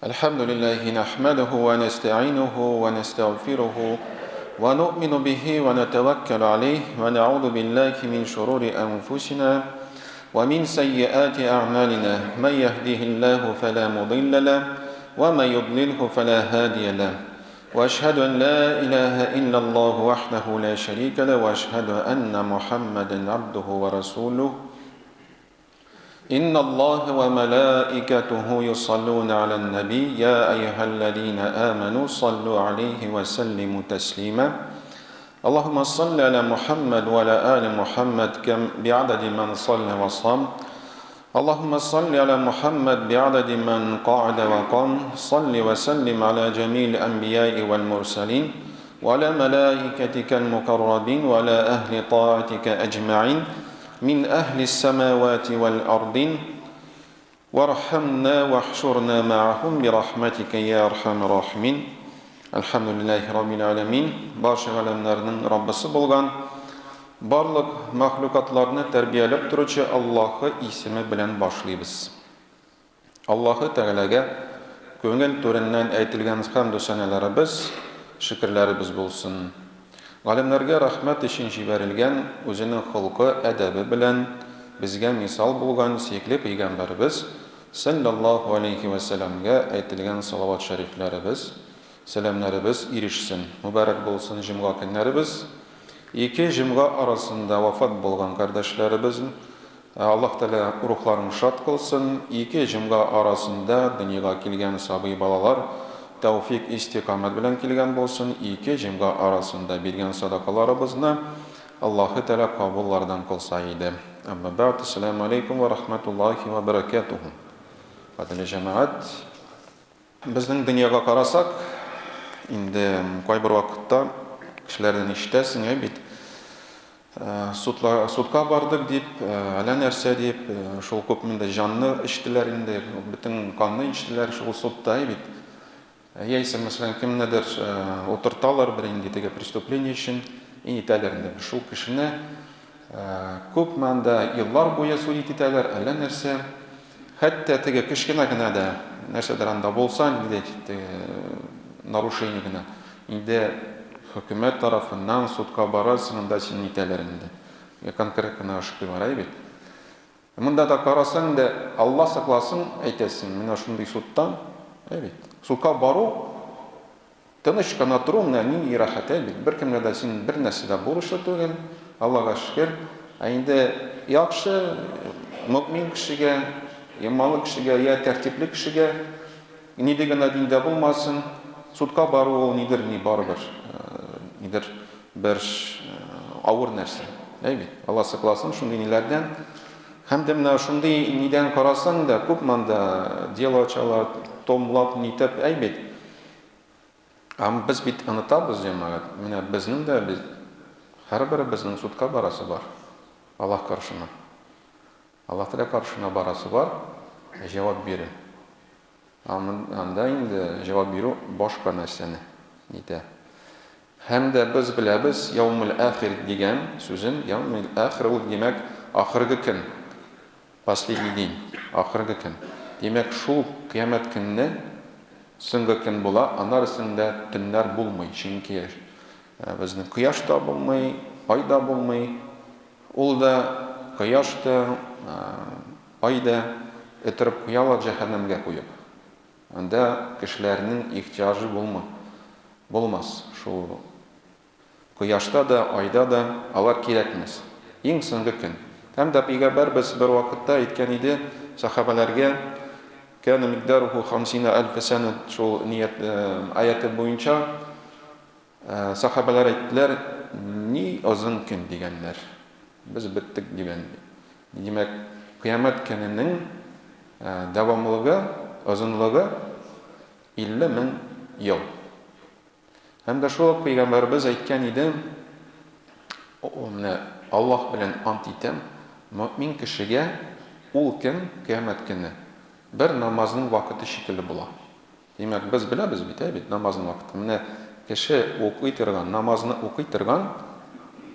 الحمد لله نحمده ونستعينه ونستغفره ونؤمن به ونتوكل عليه ونعوذ بالله من شرور أنفسنا ومن سيئات أعمالنا من يهده الله فلا مضل له ومن يضلله فلا هادي له وأشهد أن لا إله إلا الله وحده لا شريك له وأشهد أن محمدا عبده ورسوله إن الله وملائكته يصلون على النبي يا أيها الذين آمنوا صلوا عليه وسلموا تسليما اللهم صل على محمد وعلى آل محمد بعدد من صلى وصام اللهم صل على محمد بعدد من قعد وقام صل وسلم على جميع الأنبياء والمرسلين وعلى ملائكتك المقربين وعلى أهل طاعتك أجمعين من أهل السماوات والأرضين وارحمنا واحشرنا معهم برحمتك يا أرحم الراحمين الحمد لله رب العالمين barcha alamlarning Rabbisi bo'lgan barliq mahluqotlarni tarbiyalab turuvchi Allohning ismi bilan boshlaymiz. Alloh taolaga ko'ngil to'rindan aytilgan hamd sanolarimiz, shukrlarimiz bo'lsin. Alimlarga rahmat için jiberilgan o'zining xulqi, adabi bilan bizga misol bo'lgan siyikli payg'ambarimiz sallallohu alayhi va sallamga aytilgan salovat shariflarimiz, salamlarimiz erishsin. Muborak bo'lsin jum'a kunlarimiz. İki jum'a arasında vafot bo'lgan qardoshlarimiz Alloh taolo ruhlarini shod qilsin. İki jum'a arasında dunyoga kelgan sabiy balalar tavfiq istiqomat bilan kelgan bo'lsin. İki jum'a arasında bergan sadaqalarimizni Alloh taolo qabullardan qilsa edi. Amma ba'd. Assalomu alaykum va rahmatullohi va barakatuh. Qadrli jamoat, bizning dunyoga qarasak, endi qo'y bir vaqtda kishilardan eshitasiz, bit sudga bardik deb, ala narsa deb, shul ko'p menda jonli ishdilar, endi butun qonni ishdilar shul sudda bit. Яйся, mesela kimnedir oturtalar bir inditege prestупление için initelerinde şu kişine köp manda yıllar boyu söyleyip iteler elle nerse hatta tege kişkine gene de nersedir anda bolsan gide narушение gene inde hükümet tarafından sudka barasının da için itelerinde konkretne aşkı var ayıbet. Bunda da karasan da Allah saklasın aytesin mena şunday suddan ayıbet. Sudga бару тыныч кына туру менен рахат бит. Бер кемгә дә син бер нәрсә дә булышы түгел. Аллага шөкер. Инде яхшы мөмин кешегә, иманлы кешегә, я тәртипле кешегә ни дигән диндә булмасын, судка бару ул нидер ни барбыр. Нидер бер авыр нәрсә. Бит. Алла сакласын шундый ниләрдән. Һәм дә менә шундый нидән карасаң да күп манда дело чала tomlab nitep aybet. Ama biz bit anıtabız cemaat. Mine bizning de biz her biri bizning sudka barası var. Allah karşına. Allah Teala karşına barası var. Cevap verir. Ama anda indi cevap verir başka nerseni. Nite. Hem de biz bilemiz yevmül ahir degen sözün yevmül ahir ol demek ahirgi gün. Последний день. Ahirgi gün. Demek şu kıyamet gününe so'nggi kun bo'la, anarasında tunlar bo'lmay. Chunki bizning quyosh da bo'lmay, oy da bo'lmay, ul da quyosh da oy da etirib qo'yalar jahannamga qo'yib. Unda kishilarning ehtiyoji bo'lmas. Shu quyoshda da, oyda da ular kerak emas. Eng so'nggi kun. Hamda payg'ambar biz bir vaqtda aytgan edi sahobalarga كان مقداره 50,000 سنة شو نية آيات boyunca sahabeler ettiler ni uzun gün diyenler. Biz bittik diyen. Demek kıyamet gününün devamlılığı, uzunluğu 50,000 yıl. Hem de şu peygamberimiz aytgan edi, Allah bilen ant etem, mümin kişiye ul gün kıyamet günü bir namazning vaqti shekilli bo'la. Demak, biz bilamiz bit namazning vaqti. Mana kishi o'qiy turgan, namozni o'qiy turgan,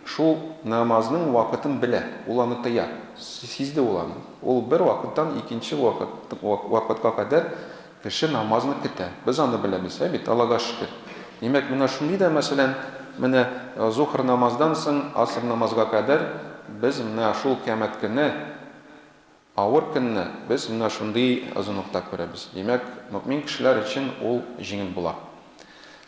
shu namazning vaqtini bila, ularni tayyor. Sizda ularni. Ul bir vaqtdan ikkinchi vaqtga qadar Кеше намазны көтә. Без аны беләбез, бит, Аллага шөкер. Димәк, менә шундый да, мәсәлән, менә зухр намаздан соң аср намазга кадәр без менә шул кыямәт көне, авыр көнне без менә шундый озынлыкта күрәбез. Димәк, мөэмин кешеләр өчен ул җиңел була.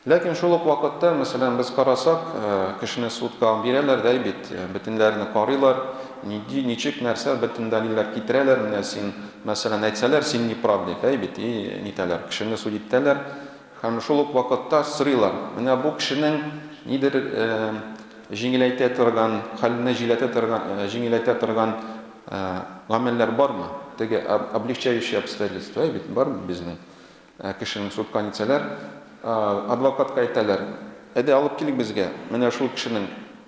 Ләкин шул ук вакытта, мәсәлән, без карасак, кешене судка бирәләр дә бит, бөтенләрне карыйлар, ничек нәрсә бөтен дәлилләр китерәләр, менә син, мәсәлән, әйтсәләр, син не прав дип, бит, нитәләр, кешене суд итәләр, һәм шул ук вакытта сорыйлар. Менә бу кешенең нидер җиңеләйтә торган, хәлне җиңеләйтә торган гамәлләр бармы? Теге облегчающие обстоятельства, бит, бармы безнең? Кешенең судка нитсәләр, адвокатка әйтәләр, әйдә алып килик безгә, менә шул кешенең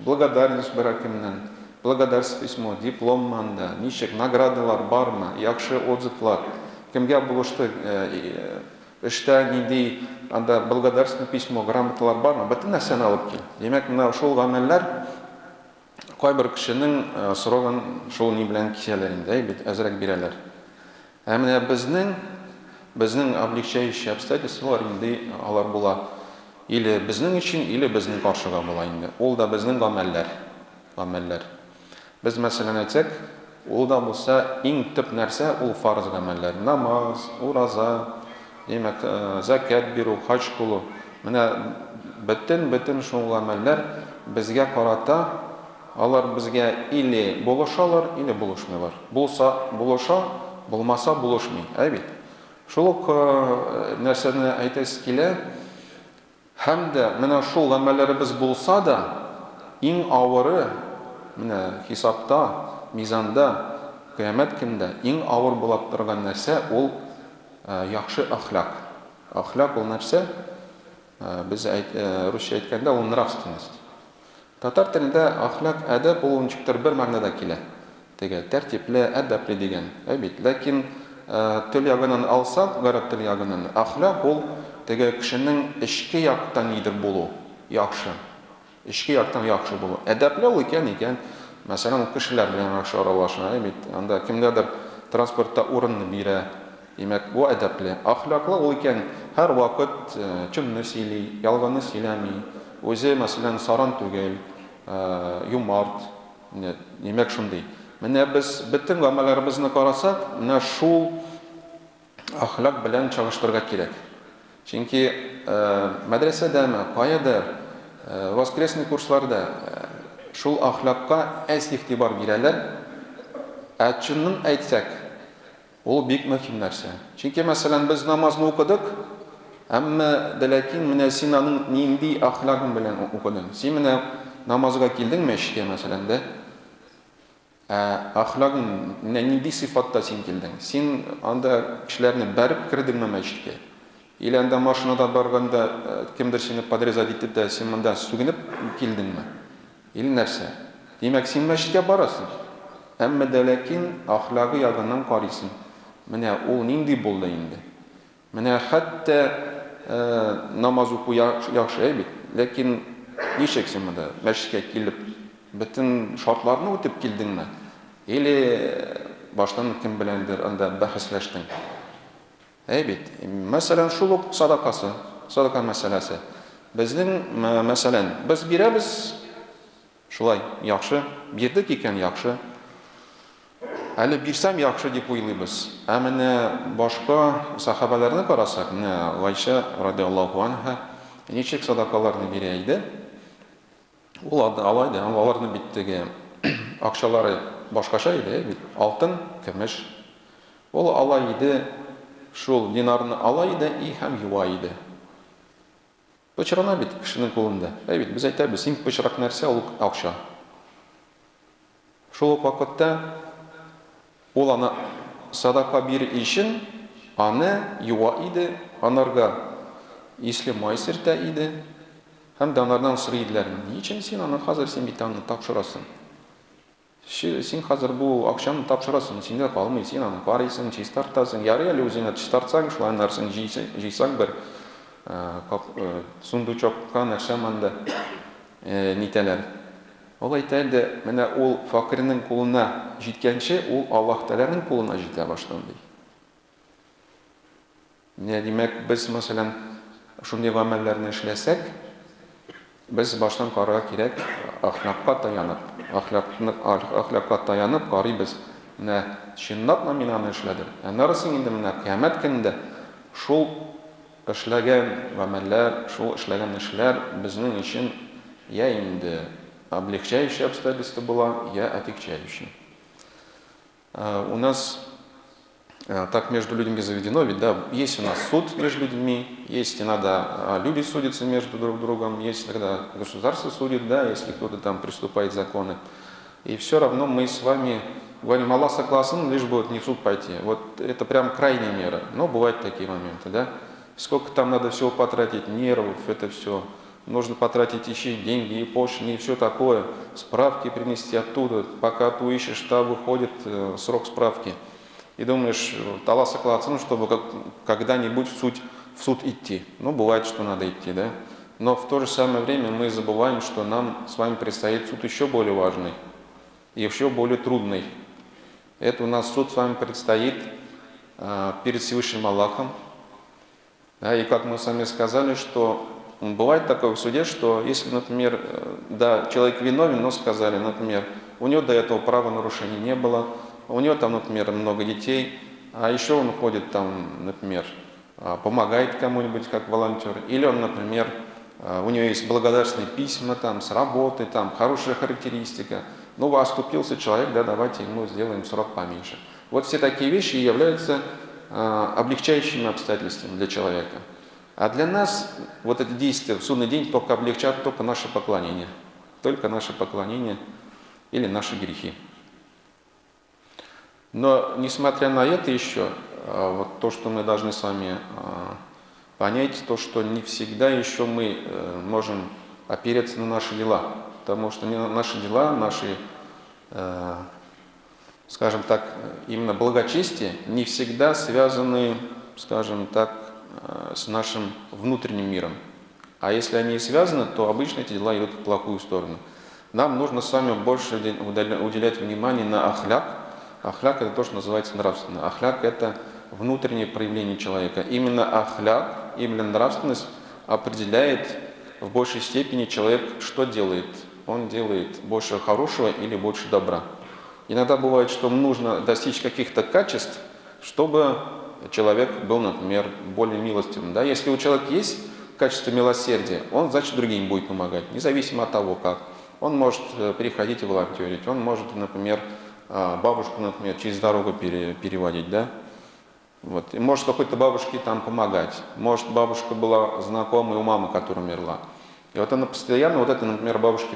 благодарность бер кемнән, благодарность письмо, диплом манда, ничек наградалар бармы, яхшы отзывлар, кемгә булышты, эштә нинди анда благодарственное письмо, грамоталар бармы, бөтен нәрсәне алып кил. Димәк, менә шул гамәлләр кайбер кешенең сораган шул ни белән кисәләр инде, бит, әзрәк бирәләр. Ә менә безнең облегчающие обстоятельствалар инде алар була. Или безнең өчен, или безнең каршыга була инде. Ул да безнең гамәлләр. Без мәсәлән әйтсәк, ул да булса иң төп нәрсә ул фарыз гамәлләр. Намаз, ураза, димәк, закат бирү, хаҗ кылу. Менә бөтен шул гамәлләр безгә карата, алар безгә или булышалар, или булышмыйлар. Булса булыша, булмаса булышмый, бит. Шул ук нәрсәне әйтәсе килә, һәм дә менә шул гамәлләребез булса да, иң авыры, менә хисапта, мизанда, кыямәт көндә иң авыр була торган нәрсә ул яхшы ахлак. Ахлак ул нәрсә? Без русча әйткәндә ул нравственность. Татар телендә ахлак, әдәп ул ничектер бер мәгънәдә килә. Теге тәртипле, әдәпле дигән, бит. Ләкин тел ягынан алсак, гарәп тел ягынан, ахлак ул теге кешенең эчке яктан нидер булу, яхшы. Эчке яктан яхшы булу. Әдәпле ул икән, мәсәлән, кешеләр белән яхшы аралаша, бит. Анда кемдәдер транспортта урынны бирә. Димәк, бу әдәпле. Ахлаклы ул икән, һәр вакыт чынны сөйли, ялганны сөйләми, үзе мәсәлән саран түгел, юмарт, димәк шундый. Менә без бөтен гамәлләребезне карасак, менә шул ахлак белән чагыштырырга кирәк. Чөнки мәдрәсәдәме, каядыр, воскресный курсларда шул ахлакка әз игътибар бирәләр. Чынын әйтсәк, ул бик мөһим нәрсә. Чөнки мәсәлән без намазны укыдык, әмма ләкин менә син аның нинди ахлагын белән укыдың. Син менә намазга килдең мәчеткә мәсәлән дә, ахлагын нинди сыйфатта син килдең? Син анда кешеләрне бәреп кирдеңме мәчеткә? Или анда машинада барганда кемдер сине подрезать итеп тә син монда сүгенеп килдеңме? Или нәрсә? Димәк, син мәчеткә барасың. Әмма ләкин ахлагы ягыннан карыйсың. Менә ул нинди булды инде? Менә хәтта намаз уку яхшы бит. Ләкин ничек син монда мәчеткә килеп бөтен шартларны үтеп килдеңме? Или баштан кем беләндер анда бәхәсләштең? Бит. Мәсәлән, шул ук садака мәсьәләсе. Безнең мәсәлән, без бирәбез, шулай яхшы, бирдек икән яхшы. Әле бирсәм яхшы дип уйлыйбыз. Менә башка сахабаларны карасак, менә Гайша радиллаһу анха ничек садакаларны бирә иде? Ул алайды, аларны бит теге акчалары башкаша иде, бит. Алтын, көмеш. Ул ала иде, шул динарны ала иде һәм юа иде. Пычрана бит кешенең кулында. Бит, без әйтәбез, иң пычрак нәрсә ул акча. Шул вакытта ул аны садака бирү өчен аны юа иде, анарга исле май сөртә иде. Һәм дә анардан сорый иделәр: "Ничек син аны хәзер син бит аны тапшырасың? Син хәзер бу акчаны тапшырасың, синдә калмый, син аны карыйсың, чистартасың, ярый әле үзеңә чистартсаң, шулай нәрсәң җыйсаң бер сундучокка нәрсә монда нитәләр." Ул әйтә иде, менә ул факирның кулына җиткәнче, ул Аллаһ Тәгаләнең кулына җитә башлады. Демәк, без, мәсәлән, шундый гамәлләрне эшләсәк, без баштан карарга кирәк, ахлакка таянып, ахлакка таянып карыйбыз. Менә чынлапмы мин аны эшләдем? Аннарысын инде менә кыямәт көндә шул эшләгән гамәлләр, шул эшләгән эшләр безнең өчен я инде облегчающие обстоятельства была, я отягчающие. У нас так между людьми заведено, ведь да, есть у нас суд между людьми, есть иногда люди судятся между друг другом, есть когда государство судит, да, если кто-то там приступает законы. И все равно мы с вами говорим, Аллах согласен, лишь бы не в суд пойти. Вот это прям крайняя мера, но бывают такие моменты, да. Сколько там надо всего потратить, нервов, это все. Нужно потратить еще деньги, и пошлины, и все такое. Справки принести оттуда, пока ты ищешь, там выходит срок справки. И думаешь, Аллах согласен, чтобы когда-нибудь в суд идти. Ну, бывает, что надо идти, да. Но в то же самое время мы забываем, что нам с вами предстоит суд еще более важный, еще более трудный. Это у нас суд с вами предстоит перед Всевышним Аллахом. Да, и как мы с вами сказали, что бывает такое в суде, что если, например, да, человек виновен, но сказали, например, у него до этого правонарушений не было, у него там, например, много детей, а еще он ходит там, например, помогает кому-нибудь как волонтер, или он, например, у него есть благодарственные письма там с работы, там хорошая характеристика, ну, оступился человек, да, давайте ему сделаем срок поменьше. Вот все такие вещи являются облегчающими обстоятельствами для человека. А для нас вот это действие в судный день только облегчат только наше поклонение. Только наше поклонение или наши грехи. Но несмотря на это еще, вот то, что мы должны с вами понять, то, что не всегда еще мы можем опереться на наши дела. Потому что наши дела, наши, скажем так, именно благочестие не всегда связаны, скажем так, с нашим внутренним миром. А если они и связаны, то обычно эти дела идут в плохую сторону. Нам нужно с вами больше уделять внимание на ахляк. Ахляк – это то, что называется нравственно. Ахляк – это внутреннее проявление человека. Именно ахляк, именно нравственность определяет в большей степени человек, что делает. Он делает больше хорошего или больше добра. Иногда бывает, что нужно достичь каких-то качеств, чтобы человек был, например, более милостивым. Да? Если у человека есть качество милосердия, он, значит, другим будет помогать, независимо от того, как. Он может приходить и волонтерить, он может, например, бабушку, например, через дорогу переводить, да? Вот. И может какой-то бабушке там помогать. Может, бабушка была знакомой у мамы, которая умерла. И вот она постоянно, вот это, например, бабушке,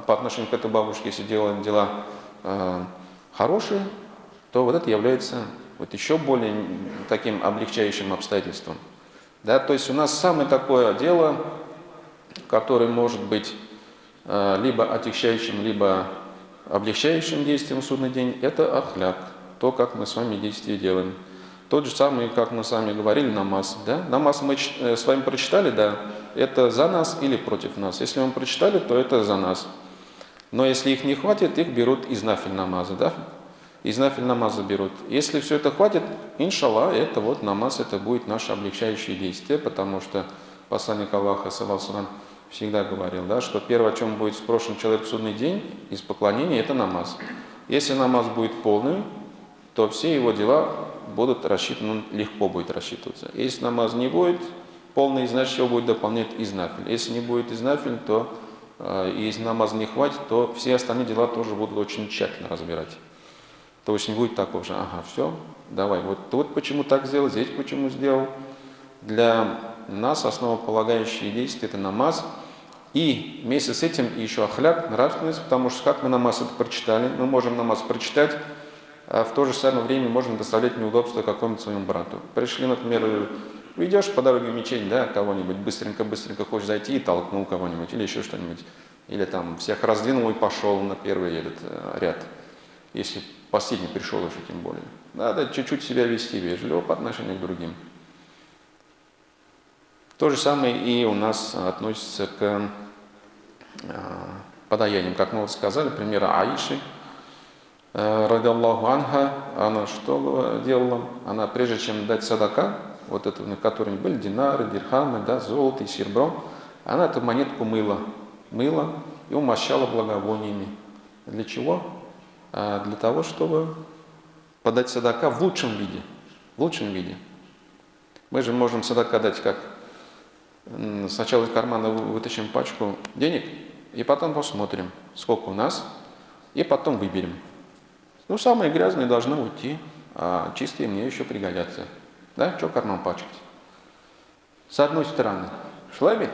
по отношению к этой бабушке, если делает дела хорошие, то вот это является вот еще более таким облегчающим обстоятельством. Да, то есть у нас самое такое дело, которое может быть либо отягчающим, либо облегчающим действием в судный день, это ахляк, то, как мы с вами действия делаем. Тот же самый, как мы с вами говорили, намаз. Да? Намаз мы с вами прочитали, да, это за нас или против нас. Если мы прочитали, то это за нас. Но если их не хватит, их берут из нафиль намаза, да? Из нафиль намаза берут. Если все это хватит, иншаллах, это вот намаз, это будет наше облегчающее действие, потому что посланник Аллаха, саллаллаху алейхи ва саллям, всегда говорил, да, что первое, о чем будет спрошен человек в судный день из поклонения, это намаз. Если намаз будет полный, то все его дела будут рассчитаны, он легко будет рассчитываться. Если намаз не будет полный, значит его будет дополнять из нафиль. Если не будет из нафиль, то если намаза не хватит, то все остальные дела тоже будут очень тщательно разбирать. То есть не будет такого же, ага, все, давай, вот тут почему так сделал, здесь почему сделал. Для нас основополагающие действия – это намаз. И вместе с этим еще ахляк, нравственность, потому что как мы намаз это прочитали, мы можем намаз прочитать, а в то же самое время можем доставлять неудобства какому-нибудь своему брату. Пришли, например, идешь по дороге в мечеть, да, кого-нибудь, быстренько хочешь зайти и толкнул кого-нибудь, или еще что-нибудь. Или там всех раздвинул и пошел на первый этот ряд. Если последний пришел уже, тем более. Надо чуть-чуть себя вести вежливо по отношению к другим. То же самое и у нас относится к подаяниям. Как мы вот сказали, пример Аиши, ради Аллаху анха, она что делала? Она, прежде чем дать садака, вот эту, на которой были динары, дирхамы, да, золото и серебро, она эту монетку мыла и умощала благовониями. Для чего? Для того, чтобы подать садака в лучшем виде. В лучшем виде. Мы же можем садака дать как? Сначала из кармана вытащим пачку денег, и потом посмотрим, сколько у нас, и потом выберем. Ну, самые грязные должны уйти, а чистые мне еще пригодятся. Да, что карман пачкать? С одной стороны, шлеби,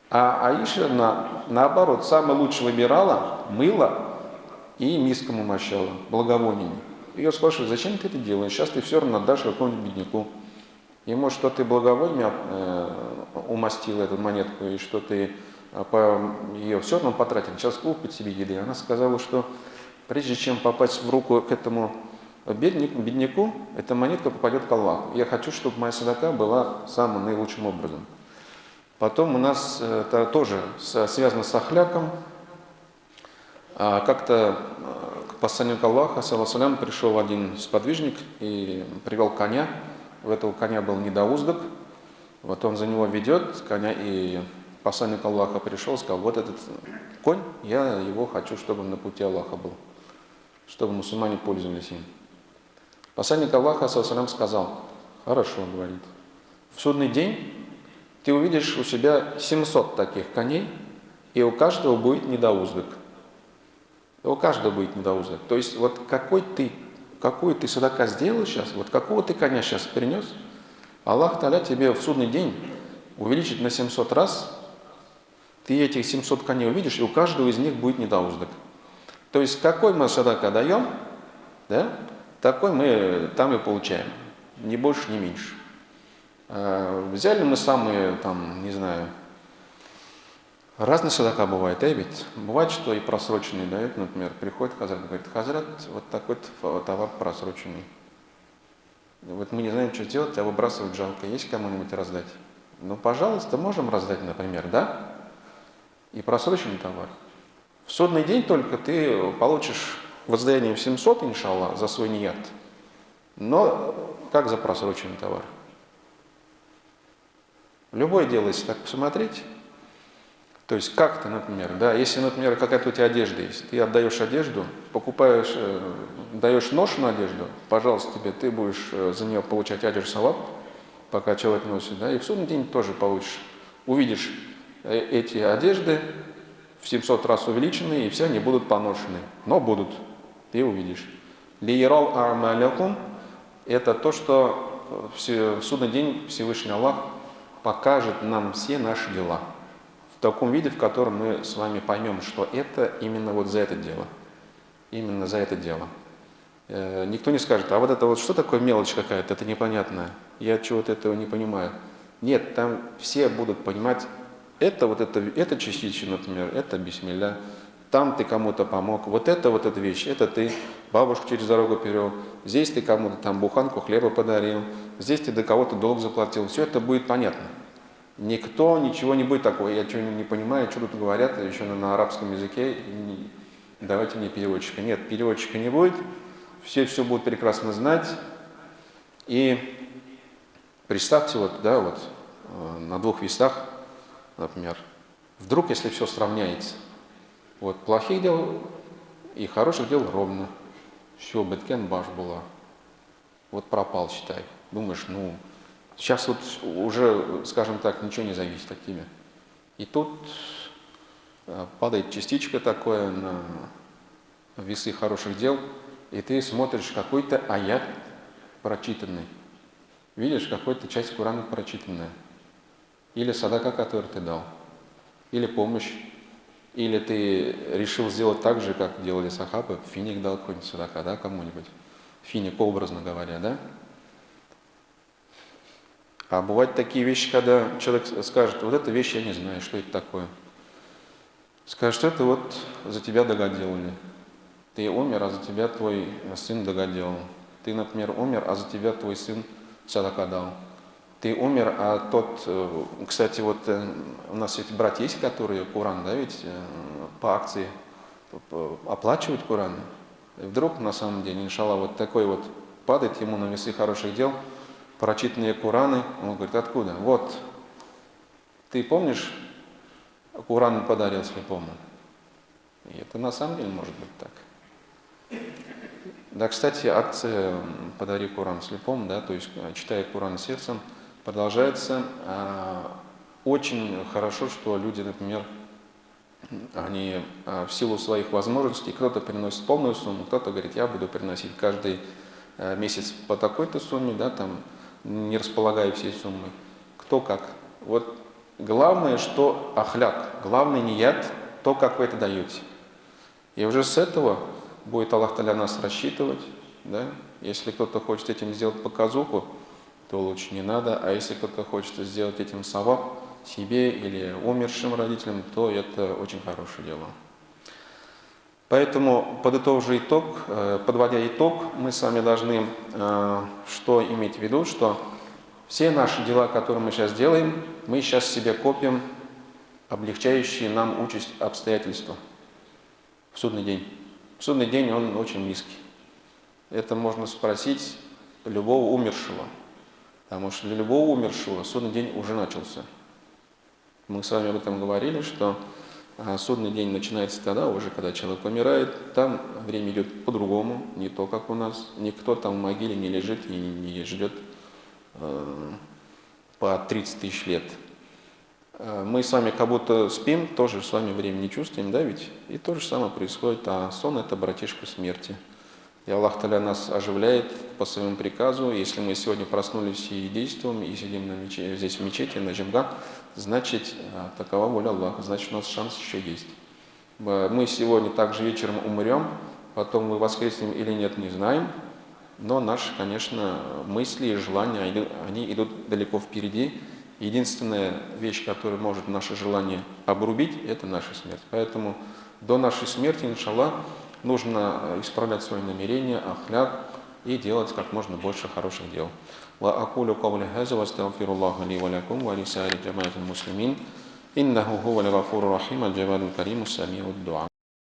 а Аиша наоборот, самое лучшее выбирала, мыла и миском умощала, благовониями. Ее спрашивают, зачем ты это делаешь? Сейчас ты все равно отдашь какому-нибудь бедняку. Ему что ты благовониями умастил эту монетку, и что ты ее все равно потратил, сейчас купить себе еды. Она сказала, что прежде чем попасть в руку к этому бедняку, эта монетка попадет к Аллаху. Я хочу, чтобы моя садака была самым наилучшим образом. Потом у нас это тоже связано с ахляком. Как-то к посланнику Аллаха, саллаллаху, пришел один сподвижник и привел коня. У этого коня был недоуздок. Вот он за него ведет коня, и посланник Аллаха пришел и сказал, вот этот конь, я его хочу, чтобы он на пути Аллаха был, чтобы мусульмане пользовались им. Посланник Аллаха, саллаллаху, сказал, хорошо, говорит, в судный день ты увидишь у себя 700 таких коней, и у каждого будет недоуздок. И у каждого будет недоуздок. То есть вот какую ты садака сделал сейчас, вот какого ты коня сейчас принес, Аллах Та'аля тебе в судный день увеличит на 700 раз, ты этих 700 коней увидишь, и у каждого из них будет недоуздок. То есть какой мы садака даем, да, такой мы там и получаем. Ни больше, ни меньше. Взяли мы самые, там, не знаю, разные садака бывает, ведь бывает, что и просроченный дает, например, приходит хазрат, говорит, хазрат, вот такой товар просроченный. Вот мы не знаем, что делать, а выбрасывать жалко, есть кому-нибудь раздать? Ну, пожалуйста, можем раздать, например, да? И просроченный товар. В судный день только ты получишь воздаяние в 700, иншаллах, за свой ният. Но как за просроченный товар? Любое дело, если так посмотреть, то есть как-то, например, да, если, например, какая-то у тебя одежда есть, ты отдаешь одежду, покупаешь, даешь ношеную одежду, пожалуйста, ты будешь за нее получать аджр саваб, пока человек носит, да, и в судный день тоже получишь, увидишь эти одежды в 700 раз увеличенные, и все они будут поношены, но будут, ты увидишь. Лиерал а'малякум – это то, что в судный день Всевышний Аллах покажет нам все наши дела. В таком виде, в котором мы с вами поймем, что это именно вот за это дело. Именно за это дело. Никто не скажет, а вот это вот что такое мелочь какая-то, это непонятное, я чего-то этого не понимаю. Нет, там все будут понимать, это частично, например, это бисмилля, там ты кому-то помог, вот эта вещь, это ты бабушку через дорогу перевел, здесь ты кому-то там буханку хлеба подарил, здесь ты до кого-то долг заплатил, все это будет понятно. Никто ничего не будет такого, я чего не понимаю, что тут говорят, еще на арабском языке, давайте мне переводчика. Нет, переводчика не будет, все будут прекрасно знать. И представьте, вот, да, вот, на двух весах, например, вдруг, если все сравняется, вот плохих дел и хороших дел ровно, все, беткен баш была, вот пропал, считай, думаешь, ну, сейчас вот уже, скажем так, ничего не зависит от тебя. И тут падает частичка такое на весы хороших дел, и ты смотришь какой-то аят прочитанный. Видишь, какая-то часть Корана прочитанная. Или садака, который ты дал. Или помощь. Или ты решил сделать так же, как делали сахабы. Финик дал какой-нибудь садака, да, кому-нибудь. Финик, образно говоря, да. А бывают такие вещи, когда человек скажет, вот эта вещь я не знаю, что это такое. Скажет, что это вот за тебя догоделали. Ты умер, а за тебя твой сын догоделал. Ты, например, умер, а за тебя твой сын садака дал. Ты умер, а тот, кстати, вот у нас эти братья есть, которые Коран, да, ведь по акции оплачивают Коран. И вдруг, на самом деле, иншаллах, вот такой вот падает ему на весы хороших дел, прочитанные Кораны. Он говорит, откуда? Вот, ты помнишь, Коран подарил слепому? И это на самом деле может быть так. Да, кстати, акция «Подари Коран слепому», да, то есть читая Коран сердцем, продолжается. Очень хорошо, что люди, например, они в силу своих возможностей, кто-то приносит полную сумму, кто-то говорит, я буду приносить каждый месяц по такой-то сумме, да, там, не располагая всей суммой. Кто как. Вот главное, что ахляк, главный ният, то, как вы это даете. И уже с этого будет Аллах Та'аля нас рассчитывать, да. Если кто-то хочет этим сделать показуху, то лучше не надо, а если кто-то хочет сделать этим саваб себе или умершим родителям, то это очень хорошее дело. Поэтому, подытоживая итог, подводя итог, мы с вами должны что иметь в виду, что все наши дела, которые мы сейчас делаем, мы сейчас себе копим облегчающие нам участь обстоятельства в судный день. В судный день он очень близкий. Это можно спросить любого умершего, потому что для любого умершего судный день уже начался. Мы с вами об этом говорили, что судный день начинается тогда, уже когда человек умирает, там время идет по-другому, не то, как у нас. Никто там в могиле не лежит и не ждет по 30 тысяч лет. Мы с вами как будто спим, тоже с вами время не чувствуем, да ведь? И то же самое происходит, а сон – это братишка смерти. И Аллах Та'аля нас оживляет по своему приказу. Если мы сегодня проснулись и действуем, и сидим здесь в мечети, на джамга, значит, такова воля Аллаха, значит, у нас шанс еще есть. Мы сегодня также вечером умрем, потом мы воскреснем или нет, не знаем, но наши, конечно, мысли и желания, они идут далеко впереди. Единственная вещь, которая может наше желание обрубить, это наша смерть. Поэтому до нашей смерти, иншаллах, нужно исправлять свои намерения, ахляк и делать как можно больше хороших дел. Ва акулю кавли хаза ва астагфируллаха ли ва лакум ва ли саири джамаати муслимин. Иннаху хувал гафуру рахим аль-джавадул кариму сами'уд дуа.